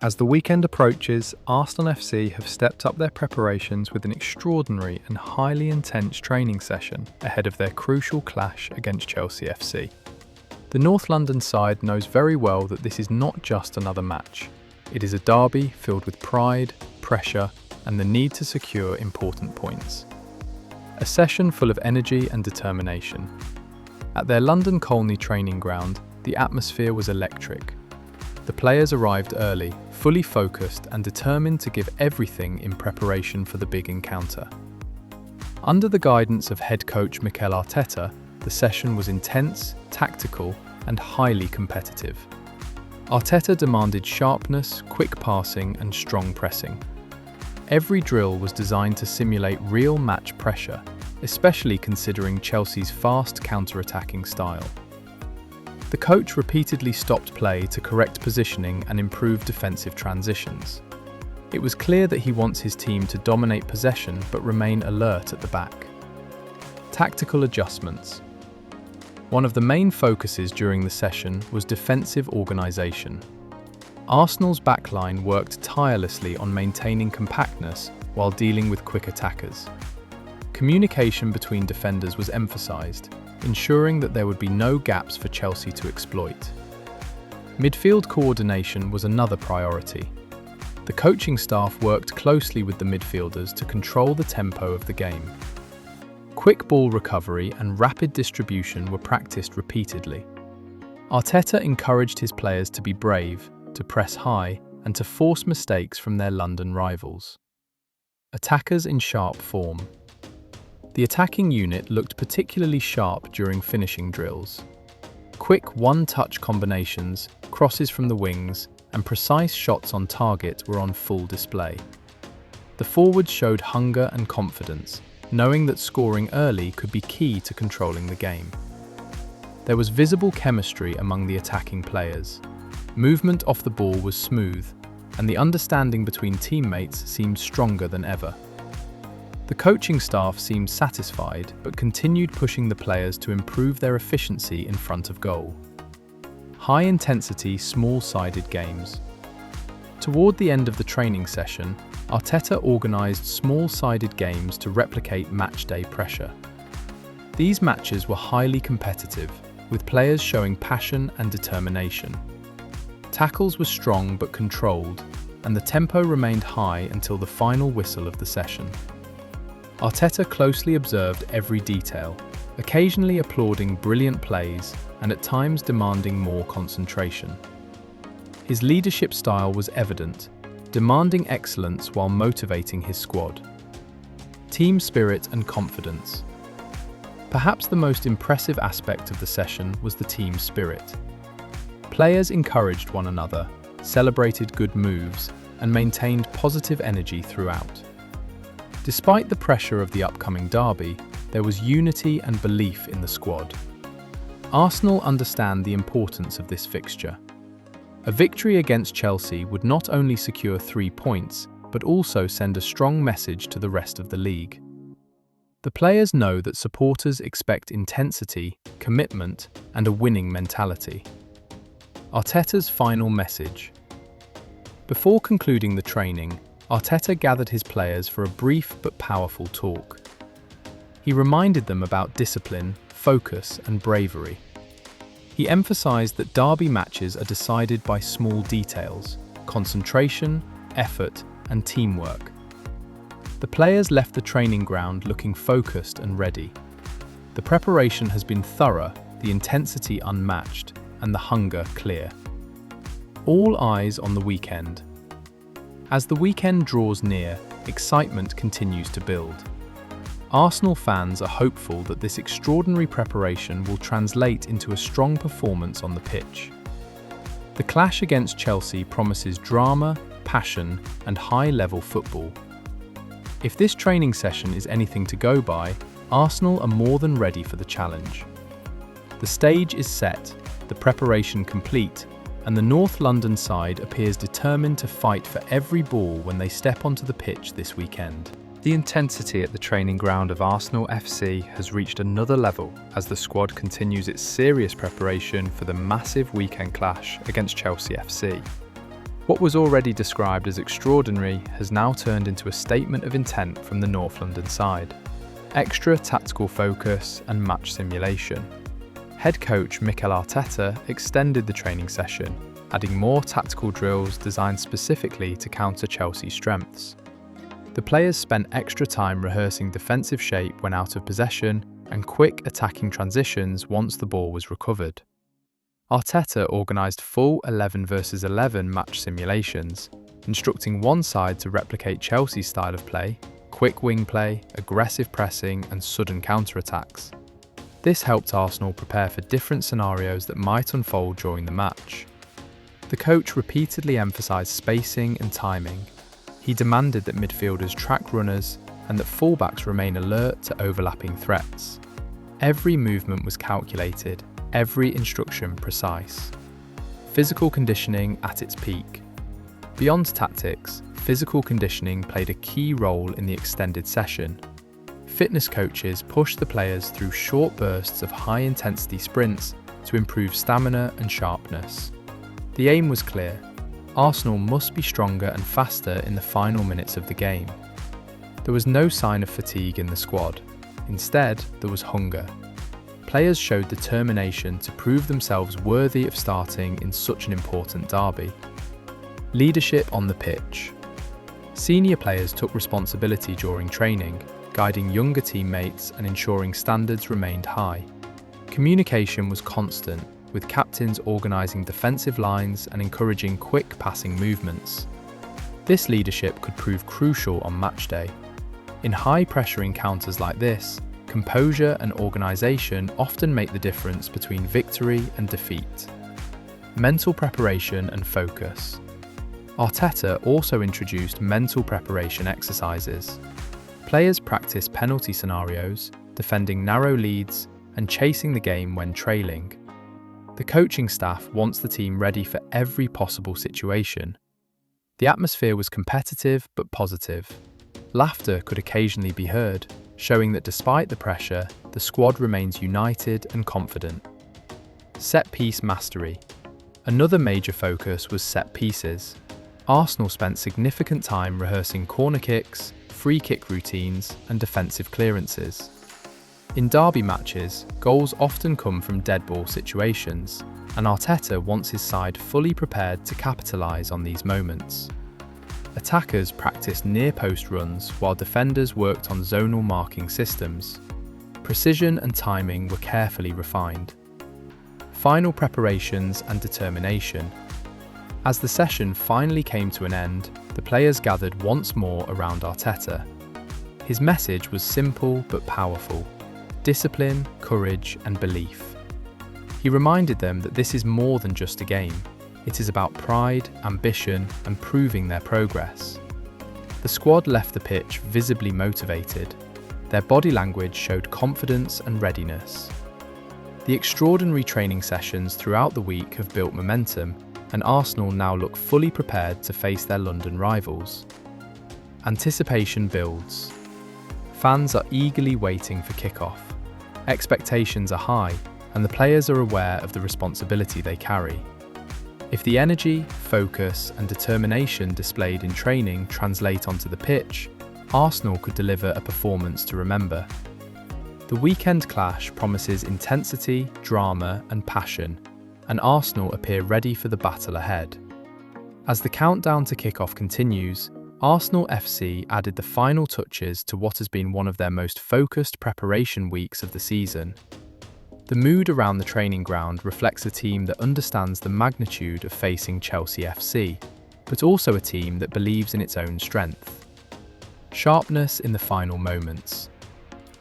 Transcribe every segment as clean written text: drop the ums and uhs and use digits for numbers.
As the weekend approaches, Arsenal FC have stepped up their preparations with an extraordinary and highly intense training session ahead of their crucial clash against Chelsea FC. The North London side knows very well that this is not just another match. It is a derby filled with pride, pressure, and the need to secure important points. A session full of energy and determination. At their London Colney training ground, the atmosphere was electric. The players arrived early, fully focused and determined to give everything in preparation for the big encounter. Under the guidance of head coach Mikel Arteta, the session was intense, tactical and highly competitive. Arteta demanded sharpness, quick passing and strong pressing. Every drill was designed to simulate real match pressure, especially considering Chelsea's fast counter-attacking style. The coach repeatedly stopped play to correct positioning and improve defensive transitions. It was clear that he wants his team to dominate possession but remain alert at the back. Tactical adjustments. One of the main focuses during the session was defensive organisation. Arsenal's backline worked tirelessly on maintaining compactness while dealing with quick attackers. Communication between defenders was emphasised, ensuring that there would be no gaps for Chelsea to exploit. Midfield coordination was another priority. The coaching staff worked closely with the midfielders to control the tempo of the game. Quick ball recovery and rapid distribution were practiced repeatedly. Arteta encouraged his players to be brave, to press high, and to force mistakes from their London rivals. Attackers in sharp form. The attacking unit looked particularly sharp during finishing drills. Quick one-touch combinations, crosses from the wings, and precise shots on target were on full display. The forwards showed hunger and confidence, knowing that scoring early could be key to controlling the game. There was visible chemistry among the attacking players. Movement off the ball was smooth, and the understanding between teammates seemed stronger than ever. The coaching staff seemed satisfied but continued pushing the players to improve their efficiency in front of goal. High-intensity, small-sided games. Toward the end of the training session, Arteta organised small-sided games to replicate matchday pressure. These matches were highly competitive, with players showing passion and determination. Tackles were strong but controlled, and the tempo remained high until the final whistle of the session. Arteta closely observed every detail, occasionally applauding brilliant plays and at times demanding more concentration. His leadership style was evident, demanding excellence while motivating his squad. Team spirit and confidence. Perhaps the most impressive aspect of the session was the team spirit. Players encouraged one another, celebrated good moves, and maintained positive energy throughout. Despite the pressure of the upcoming derby, there was unity and belief in the squad. Arsenal understand the importance of this fixture. A victory against Chelsea would not only secure 3 points, but also send a strong message to the rest of the league. The players know that supporters expect intensity, commitment, and a winning mentality. Arteta's final message. Before concluding the training, Arteta gathered his players for a brief but powerful talk. He reminded them about discipline, focus, and bravery. He emphasised that derby matches are decided by small details, concentration, effort, and teamwork. The players left the training ground looking focused and ready. The preparation has been thorough, the intensity unmatched, and the hunger clear. All eyes on the weekend. As the weekend draws near, excitement continues to build. Arsenal fans are hopeful that this extraordinary preparation will translate into a strong performance on the pitch. The clash against Chelsea promises drama, passion, and high-level football. If this training session is anything to go by, Arsenal are more than ready for the challenge. The stage is set, the preparation complete, and the North London side appears determined to fight for every ball when they step onto the pitch this weekend. The intensity at the training ground of Arsenal FC has reached another level as the squad continues its serious preparation for the massive weekend clash against Chelsea FC. What was already described as extraordinary has now turned into a statement of intent from the North London side. Extra tactical focus and match simulation. Head coach Mikel Arteta extended the training session, adding more tactical drills designed specifically to counter Chelsea's strengths. The players spent extra time rehearsing defensive shape when out of possession and quick attacking transitions once the ball was recovered. Arteta organised full 11 versus 11 match simulations, instructing one side to replicate Chelsea's style of play, quick wing play, aggressive pressing and sudden counter-attacks. This helped Arsenal prepare for different scenarios that might unfold during the match. The coach repeatedly emphasised spacing and timing. He demanded that midfielders track runners and that fullbacks remain alert to overlapping threats. Every movement was calculated, every instruction precise. Physical conditioning at its peak. Beyond tactics, physical conditioning played a key role in the extended session. Fitness coaches pushed the players through short bursts of high-intensity sprints to improve stamina and sharpness. The aim was clear: Arsenal must be stronger and faster in the final minutes of the game. There was no sign of fatigue in the squad. Instead, there was hunger. Players showed determination to prove themselves worthy of starting in such an important derby. Leadership on the pitch. Senior players took responsibility during training, guiding younger teammates and ensuring standards remained high. Communication was constant, with captains organising defensive lines and encouraging quick passing movements. This leadership could prove crucial on match day. In high-pressure encounters like this, composure and organisation often make the difference between victory and defeat. Mental preparation and focus. Arteta also introduced mental preparation exercises. Players practice penalty scenarios, defending narrow leads, and chasing the game when trailing. The coaching staff wants the team ready for every possible situation. The atmosphere was competitive but positive. Laughter could occasionally be heard, showing that despite the pressure, the squad remains united and confident. Set-piece mastery. Another major focus was set pieces. Arsenal spent significant time rehearsing corner kicks, free kick routines, and defensive clearances. In derby matches, goals often come from dead ball situations, and Arteta wants his side fully prepared to capitalise on these moments. Attackers practiced near-post runs while defenders worked on zonal marking systems. Precision and timing were carefully refined. Final preparations and determination. As the session finally came to an end, the players gathered once more around Arteta. His message was simple but powerful: discipline, courage, and belief. He reminded them that this is more than just a game. It is about pride, ambition, and proving their progress. The squad left the pitch visibly motivated. Their body language showed confidence and readiness. The extraordinary training sessions throughout the week have built momentum, and Arsenal now look fully prepared to face their London rivals. Anticipation builds. Fans are eagerly waiting for kickoff. Expectations are high, and the players are aware of the responsibility they carry. If the energy, focus, and determination displayed in training translate onto the pitch, Arsenal could deliver a performance to remember. The weekend clash promises intensity, drama, and passion, and Arsenal appear ready for the battle ahead. As the countdown to kickoff continues, Arsenal FC added the final touches to what has been one of their most focused preparation weeks of the season. The mood around the training ground reflects a team that understands the magnitude of facing Chelsea FC, but also a team that believes in its own strength. Sharpness in the final moments.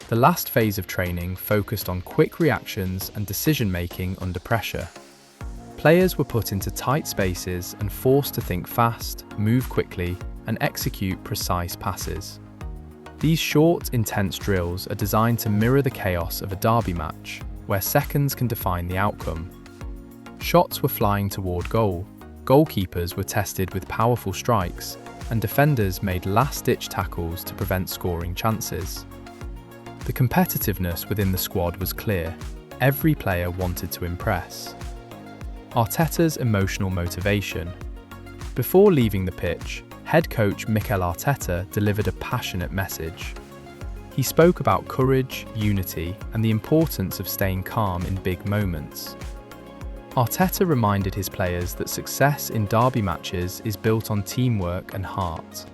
The last phase of training focused on quick reactions and decision-making under pressure. Players were put into tight spaces and forced to think fast, move quickly, and execute precise passes. These short, intense drills are designed to mirror the chaos of a derby match, where seconds can define the outcome. Shots were flying toward goal, goalkeepers were tested with powerful strikes, and defenders made last-ditch tackles to prevent scoring chances. The competitiveness within the squad was clear. Every player wanted to impress. Arteta's emotional motivation. Before leaving the pitch, head coach Mikel Arteta delivered a passionate message. He spoke about courage, unity, and the importance of staying calm in big moments. Arteta reminded his players that success in derby matches is built on teamwork and heart.